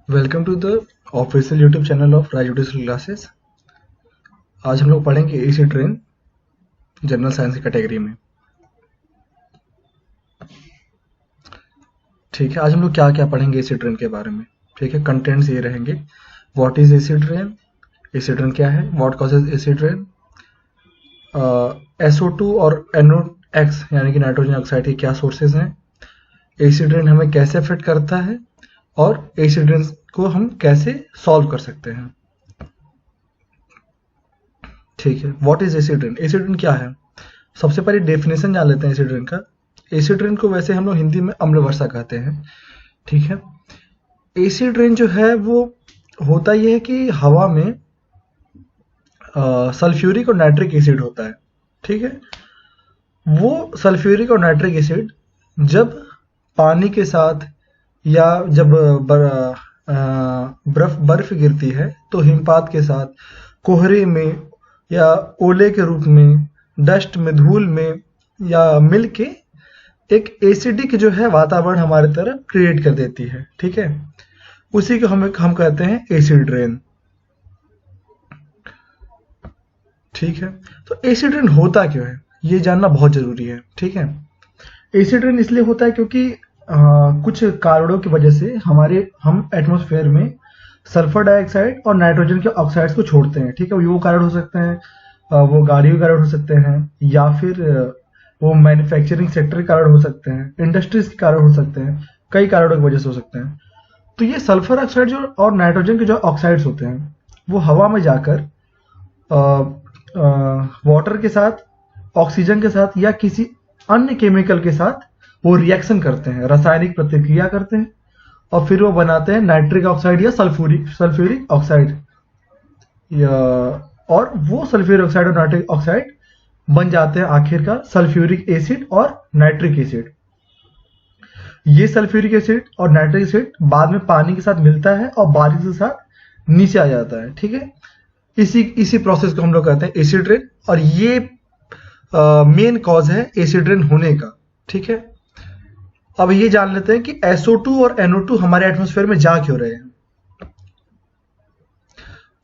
Welcome to the official YouTube channel of Raj tutorial classes. आज हम लोग पढ़ेंगे एसी ट्रेन जनरल साइंस की कैटेगरी में। ठीक है, आज हम लोग क्या क्या पढ़ेंगे एसी ट्रेन के बारे में। ठीक है, कंटेंट्स ये रहेंगे। व्हाट इज एसी ट्रेन क्या है, what causes AC train, SO2 और NOx यानी कि नाइट्रोजन ऑक्साइड के क्या सोर्सेज हैं, एसी ट्रेन हमें कैसे अफेक्ट करता है और एसी ट्रेन को हम कैसे सॉल्व कर सकते हैं। ठीक है, what is AC train, AC train क्या है। सबसे पहले डेफिनेशन जान लेते हैं एसी ट्रेन का। एसी ट्रेन को वैसे हम लोग हिंदी में अम्ल वर्षा कहते हैं। ठीक है, एसी ट्रेन जो है वो होता ये है कि हवा में सल्फ्यूरिक और नाइट्रिक एसिड होता है। ठीक है, वो सल्फ्यूरिक और नाइट्रिक एसिड जब पानी के साथ या जब बर्फ गिरती है तो हिमपात के साथ, कोहरे में या ओले के रूप में, डस्ट में, धूल में या मिल के एक एसिडिक जो है वातावरण हमारे तरफ क्रिएट कर देती है। ठीक है, उसी को हम कहते हैं एसिड रेन। ठीक है, तो एसिड रेन होता क्यों है ये जानना बहुत जरूरी है। ठीक है, एसिड रेन इसलिए होता है क्योंकि कुछ कारणों की वजह से हम एटमॉस्फेयर में सल्फर डाइऑक्साइड और नाइट्रोजन के ऑक्साइड्स को छोड़ते हैं। ठीक है, वो कारण हो सकते हैं, वो गाड़ियों के कारण हो सकते हैं, या फिर वो मैन्युफैक्चरिंग सेक्टर के कारण हो सकते हैं, इंडस्ट्रीज के कारण हो सकते हैं, कई कारणों की वजह से हो सकते हैं। तो ये सल्फर ऑक्साइड जो और नाइट्रोजन के जो ऑक्साइड्स होते हैं वो हवा में जाकर वाटर के साथ, ऑक्सीजन के साथ या किसी अन्य केमिकल के साथ वो रिएक्शन करते हैं, रासायनिक प्रतिक्रिया करते हैं और फिर वो बनाते हैं नाइट्रिक ऑक्साइड या सल्फ्यूरिक ऑक्साइड, और वो सल्फ्यूरिक ऑक्साइड और नाइट्रिक ऑक्साइड बन जाते हैं आखिरकार सल्फ्यूरिक एसिड और नाइट्रिक एसिड। ये सल्फ्यूरिक एसिड और नाइट्रिक एसिड बाद में पानी के साथ मिलता है और बारिश के साथ नीचे आ जाता है। ठीक है, इसी प्रोसेस को हम लोग कहते हैं एसिड रेन, और ये मेन कॉज है एसिड रेन होने का। ठीक है, अब ये जान लेते हैं कि SO2 और NO2 हमारे एटमॉस्फेयर में जा क्यों रहे हैं।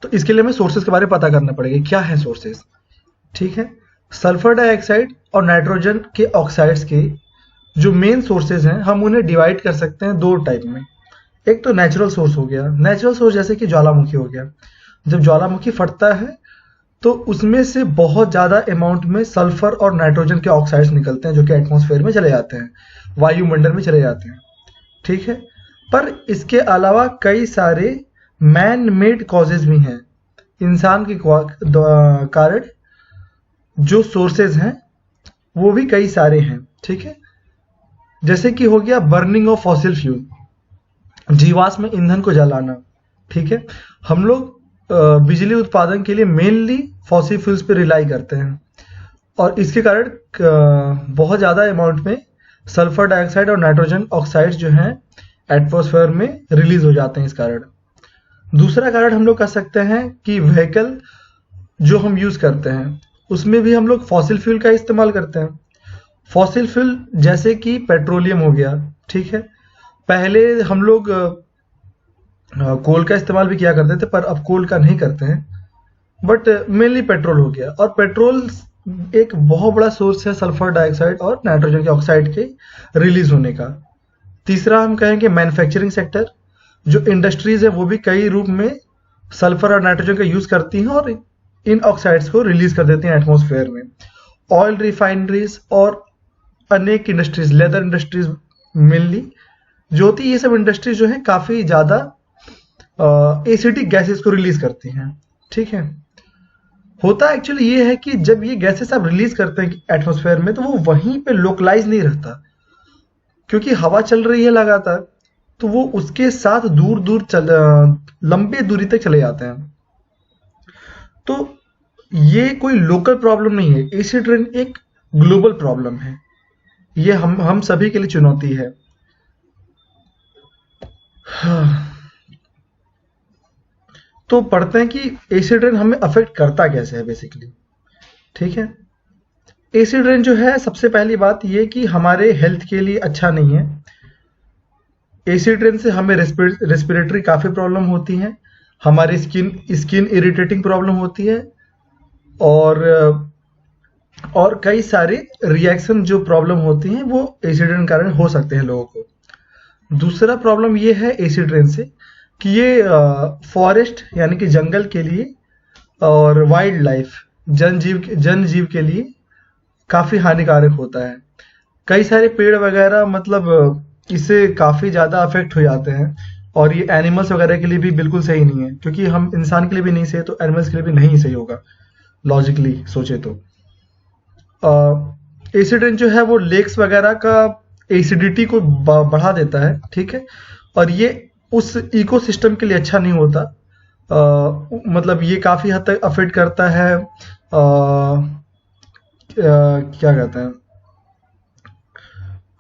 तो इसके लिए हमें सोर्सेज के बारे में पता करना पड़ेगा, क्या है सोर्सेज। ठीक है, सल्फर डाइऑक्साइड और नाइट्रोजन के ऑक्साइड्स के जो मेन सोर्सेज हैं हम उन्हें डिवाइड कर सकते हैं दो टाइप में। एक तो नेचुरल सोर्स हो गया, नेचुरल सोर्स जैसे कि ज्वालामुखी हो गया। जब ज्वालामुखी फटता है तो उसमें से बहुत ज्यादा अमाउंट में सल्फर और नाइट्रोजन के ऑक्साइड्स निकलते हैं जो कि एटमॉस्फेयर में चले जाते हैं, वायुमंडल में चले जाते हैं। ठीक है, पर इसके अलावा कई सारे मैन मेड कॉजेज भी हैं, इंसान के कारण जो सोर्सेज हैं वो भी कई सारे हैं। ठीक है, जैसे कि हो गया बर्निंग ऑफ फॉसिल फ्यूल, जीवाश्म ईंधन को जलाना। ठीक है, हम लोग बिजली उत्पादन के लिए मेनली फॉसिल फ्यूल्स पे रिलाई करते हैं और इसके कारण बहुत ज़्यादा अमाउंट में सल्फर डाइऑक्साइड और नाइट्रोजन ऑक्साइड्स जो हैं एटमॉस्फेयर में रिलीज हो जाते हैं इस कारण। दूसरा कारण हम लोग कह सकते हैं कि व्हीकल जो हम यूज़ करते हैं उसमें भी हम लोग फॉसिल फ्यूल का इस्तेमाल करते हैं। फॉसिल फ्यूल जैसे कि पेट्रोलियम हो गया। ठीक है, पहले हम लोग कोल का इस्तेमाल भी किया करते थे पर अब कोल का नहीं करते हैं, बट मेनली पेट्रोल हो गया। और पेट्रोल एक बहुत बड़ा सोर्स है सल्फर डाइऑक्साइड और नाइट्रोजन के ऑक्साइड के रिलीज होने का। तीसरा हम कहेंगे मैन्युफैक्चरिंग सेक्टर, जो इंडस्ट्रीज है वो भी कई रूप में सल्फर और नाइट्रोजन का यूज करती हैं और इन ऑक्साइड्स को रिलीज कर देती हैं एटमॉस्फेयर में। ऑयल रिफाइनरीज और अनेक इंडस्ट्रीज, लेदर इंडस्ट्रीज मेनली जो होती है, ये सब इंडस्ट्रीज जो है काफी ज्यादा एसिडिक गैसेस को रिलीज करती हैं। ठीक है, होता एक्चुअली ये है कि जब ये गैसेस आप रिलीज करते हैं एटमॉस्फेयर में तो वो वहीं पे लोकलाइज नहीं रहता, क्योंकि हवा चल रही है लगातार, तो वो उसके साथ दूर दूर लंबे दूरी तक चले जाते हैं। तो ये कोई लोकल प्रॉब्लम नहीं है, एसिड रेन एक ग्लोबल प्रॉब्लम है, ये हम सभी के लिए चुनौती है। तो पढ़ते हैं कि एसिड रेन हमें अफेक्ट करता कैसे है बेसिकली। ठीक है, एसिड रेन जो है सबसे पहली बात ये कि हमारे हेल्थ के लिए अच्छा नहीं है। एसी ट्रेन से हमें रेस्पिरेटरी काफ़ी प्रॉब्लम होती हैं, हमारी स्किन इरिटेटिंग प्रॉब्लम होती है, और कई सारे रिएक्शन जो प्रॉब्लम होती हैं वो एसी ट्रेन के कारण हो सकते हैं लोगों को। दूसरा प्रॉब्लम ये है एसी ट्रेन से कि ये फॉरेस्ट यानी कि जंगल के लिए और वाइल्ड लाइफ जनजीव के लिए काफ़ी हानिकारक होता है। कई सारे पेड़ वगैरह मतलब इससे काफ़ी ज़्यादा अफेक्ट हो जाते हैं, और ये एनिमल्स वगैरह के लिए भी बिल्कुल सही नहीं है, क्योंकि हम इंसान के लिए भी नहीं सही तो एनिमल्स के लिए भी नहीं सही होगा लॉजिकली सोचे तो। एसिड रेन जो है वो लेक्स वगैरह का एसिडिटी को बढ़ा देता है, ठीक है, और ये उस इकोसिस्टम के लिए अच्छा नहीं होता। मतलब ये काफ़ी हद तक अफेक्ट करता है क्या कहते हैं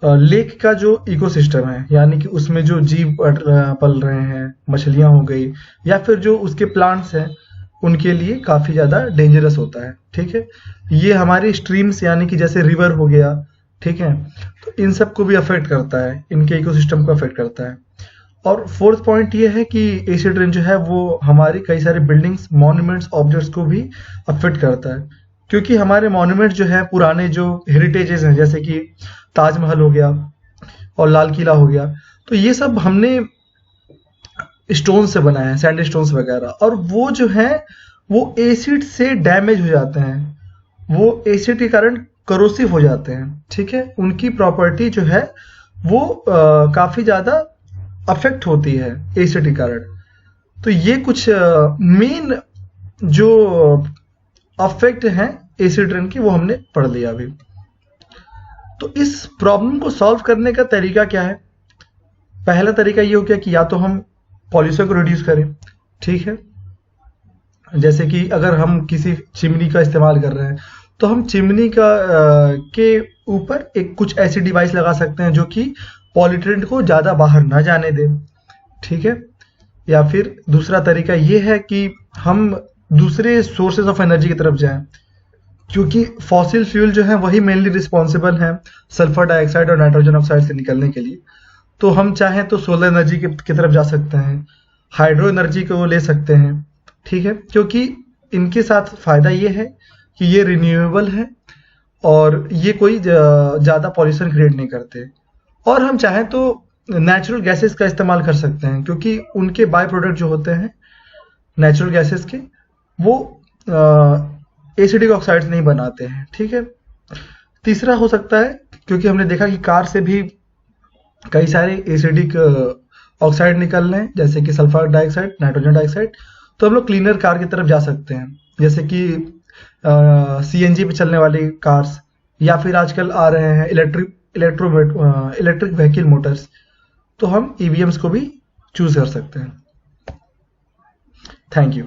लेक का जो इकोसिस्टम है, यानी कि उसमें जो जीव पल रहे हैं, मछलियां हो गई या फिर जो उसके प्लांट्स हैं, उनके लिए काफ़ी ज़्यादा डेंजरस होता है, ठीक है। ये हमारी स्ट्रीम्स यानी कि जैसे रिवर हो गया, ठीक है, तो इन सब को भी अफेक्ट करता है, इनके इकोसिस्टम को अफेक्ट करता है। और फोर्थ पॉइंट ये है कि एसिड रेन जो है वो हमारी कई सारे बिल्डिंग्स, मॉन्यूमेंट्स, ऑब्जेक्ट्स को भी अफेक्ट करता है, क्योंकि हमारे मॉन्यूमेंट जो है पुराने जो हेरिटेजेस हैं, जैसे कि ताजमहल हो गया और लाल किला हो गया, तो ये सब हमने स्टोन से बनाए हैं, सैंड स्टोन्स वगैरह, और वो जो है वो एसिड से डैमेज हो जाते हैं, वो एसिड के कारण करोसिव हो जाते हैं, ठीक है। उनकी प्रॉपर्टी जो है वो काफ़ी ज़्यादा अफेक्ट होती है एसिड के कारण। तो ये कुछ मेन जो अफेक्ट हैं एसिड रेन की वो हमने पढ़ लिया अभी। तो इस प्रॉब्लम को सॉल्व करने का तरीका क्या है? पहला तरीका ये हो गया कि या तो हम पॉल्यूशन को रिड्यूस करें, ठीक है, जैसे कि अगर हम किसी चिमनी का इस्तेमाल कर रहे हैं तो हम चिमनी के ऊपर एक कुछ ऐसी डिवाइस लगा सकते हैं जो कि पॉल्यूटेंट को ज़्यादा बाहर ना जाने दे, ठीक है। या फिर दूसरा तरीका ये है कि हम दूसरे सोर्सेज ऑफ एनर्जी की तरफ जाएं, क्योंकि फॉसिल फ्यूल जो है वही मेनली रिस्पॉन्सिबल है सल्फर डाइऑक्साइड और नाइट्रोजन ऑक्साइड से निकलने के लिए। तो हम चाहें तो सोलर एनर्जी की तरफ जा सकते हैं, हाइड्रो एनर्जी को ले सकते हैं, ठीक है, क्योंकि इनके साथ फ़ायदा ये है कि ये रिन्यूएबल है और ये कोई ज़्यादा पॉल्यूशन क्रिएट नहीं करते। और हम चाहें तो नेचुरल गैसेस का इस्तेमाल कर सकते हैं, क्योंकि उनके बाय प्रोडक्ट जो होते हैं नेचुरल गैसेस के, वो एसिडिक ऑक्साइड्स नहीं बनाते हैं, ठीक है। तीसरा हो सकता है, क्योंकि हमने देखा कि कार से भी कई सारे एसिडिक ऑक्साइड निकल रहे हैं, जैसे कि सल्फर डाइऑक्साइड, नाइट्रोजन डाइऑक्साइड, तो हम लोग क्लीनर कार की तरफ जा सकते हैं, जैसे कि सीएनजी पे चलने वाली कार्स, या फिर आजकल आ रहे हैं इलेक्ट्रिक व्हीकल मोटर्स, तो हम ईवीएम्स को भी चूज कर सकते हैं। Thank you.